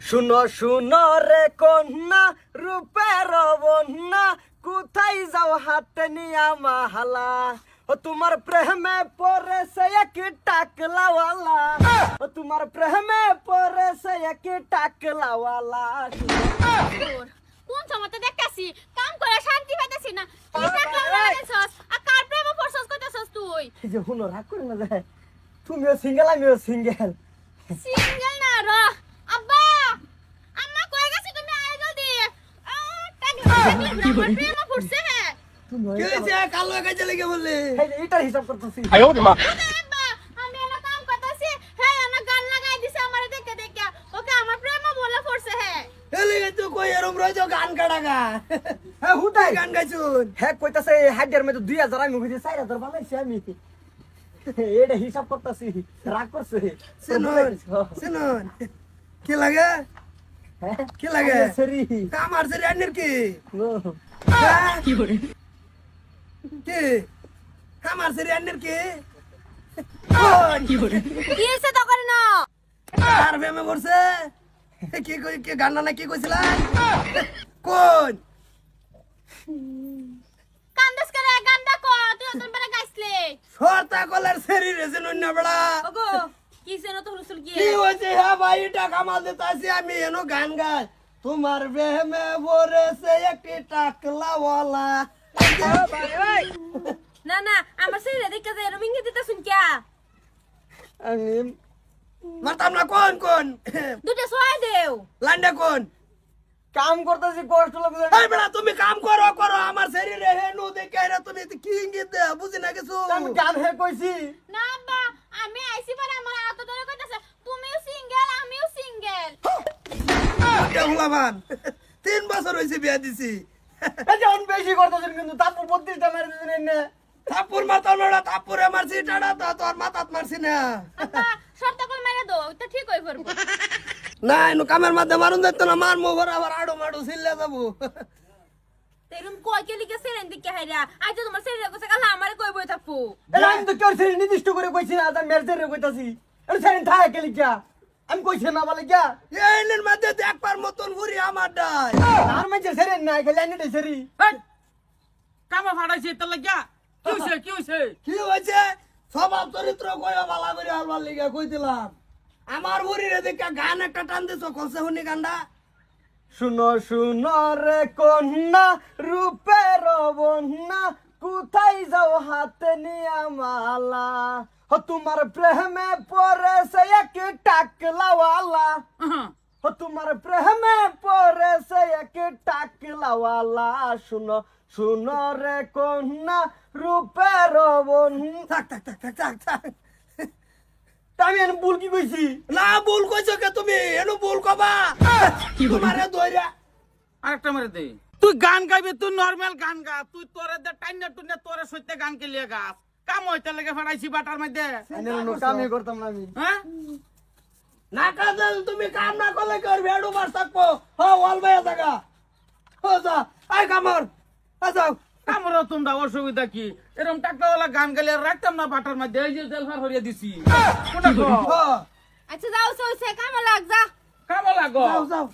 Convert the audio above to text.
শুনো শুনো রে কন্যা রূপের বন্যা কোথায় যাও হাতে নিয়া মাহালা ও তোমার প্রেমে পড়েছে এক টাকলাওয়ালা ও তোমার প্রেমে পড়েছে এক টাকলাওয়ালা কোন সময়তে দেখতাছি কাম করে শান্তি পাইতাছি না কি টাকলা লাগাইছস আর কার প্রেমে পড়ছস কইতাছস তুই এই যে শুনো রাগ করে না যায় তুমিও সিঙ্গেল আমিও সিঙ্গেল সিঙ্গেল না র আব্বা আম্মা কই গেছে তুমি আয় জলদি টাকলা প্রেমে পড়ছে হ্যাঁ কে যে কালো কাজে লেগে বললে এইটার হিসাব করতেছি আব্বা আমি এলা কাম করতেছি হ্যাঁ আমার গান লাগাই দিছে আমারে দেখে দেখে ওকে আমার প্রেমে বলে পড়ছে হ্যাঁ এলে তুই কই এরম রইছো গান কাটাগা হ্যাঁ হুদাই গান গাইছুন হ্যাঁ কইতাছে হাইডার মধ্যে 2000 আমি কইছি 4000 বানাইছি আমি এটা হিসাব করতেছি রাগ করছে শুনুন কি লাগে কি লাগে সরি আমার সরি আন্নের কি কি করে কি আমার সরি আন্নের কি কি করে কি হইছে তো করে না আর প্রেমে পড়ছে কি কই কি গান না কি কইছিলা কোন কান্দাস করে গানটা কো তুই ওতন পরে গাইছলে সরতা কলার সরি রেছেন অন্য বড়া ওগো কি যেন তো হুলুসুল কি কি হইছে হ্যাঁ ভাই টাকা মাল দিতাছি আমি এনো গান গাই তোমার প্রেমে পড়েছে একটি টাকলাওয়ালা না না আমার শরীরে দেখে যে এরকম ইঙ্গিত দিতে শুন কিয়া আমি মারতাম না কোন কোন দুটো সোয়াই দেও লান্ডা কোন কাম করতেছি কষ্ট লাগছে এই বেড়া তুমি কাম করো করো আমার শরীরে হেনু দেখে রে তুমি কি ইঙ্গিত দে বুঝি না কিছু আমি গান হে কইছি না আব্বা আমি আইছি পরে আমার এত ধরে কইতাছে তুমিও সিঙ্গেল আমিও সিঙ্গেল হুলাবান 3 বছর হইছে বিয়া দিছি এই যে অন বেশি করতেছেন কিন্তু তারপর 32টা মেরে দিছেন এনে থাপুর মারতাম না থাপুরে মারছি টাড়া তো তোর মাথাত মারছি না আব্বা শর্ত করে মাইরা দাও তো ঠিক হই পড়বো না এনু কামের মধ্যে মারুন দিত না মার মোহর আবার আড়ো মাড়ো ছিল্লে যাবো তেরুম কই কে লিখে সেরেন দিকে হাইরা আজ তোমার শরীরে কইছে কাল আমারে কই বই থাকবো এটা আমি তো কেউ সেরি নির্দিষ্ট করে কইছি না আমি মেরজের রে কইতাছি এটা সেরি থাকে কে লিখা আমি কইছি না বলে গিয়া এইনের মধ্যে দেখবার মতন ঘুরি আমার ডাই আর মাঝে সেরি না খালি আইনে সেরি কামা ফাড়াইছে তো লাগিয়া কি হইছে কি হয়েছে স্বভাব চরিত্র কইয়া বালা করে হালবার লিগা কই দিলাম আমার ঘুরি রে দেখা গান একটা টান দিছো কলসে হুনি গান্ডা শুনো শুনো রে কন্যা রূপের বন্যা কোথায় যাও হাতে নিয়া মালা ও তোমার প্রেমে পড়েছে এক টাকলাওয়ালা ও তোমার প্রেমে পড়েছে এক টাকলাওয়ালা শুনো শুনো রে কন্যা রূপের বন্যা থাক থাক থাক থাক থাক থাক আমি এনে ভুল কি কইছি না ভুল কইছো কে তুমি এনু ভুল কবা কি তোমারে দইরা আরেকটা মারে দে তুই গান গাইবি তুই নরমাল গান গা তুই তোরে দে টাইনা টুনে তোরে সইতে গান কে লিয়ে গাছ কাম হইতে লাগে ফাড়াইছি বাটার মধ্যে আমি কামই করতাম না আমি হ্যাঁ না কাজল তুমি কাম না করলে কর ভেড়ু মার থাকবো হ ওয়াল ভাইয়া জায়গা ও যা আই কামর যাও কামরা তোমরা অসুবিধা কি এরকম টাকাওয়ালা গান গাইলে রাখতাম না বাটার মধ্যে এই যে জেলফার হরিয়া দিছি কোনটা গো হ আচ্ছা যাও সইছে কাম লাগ যা কামা লাগো যাও যাও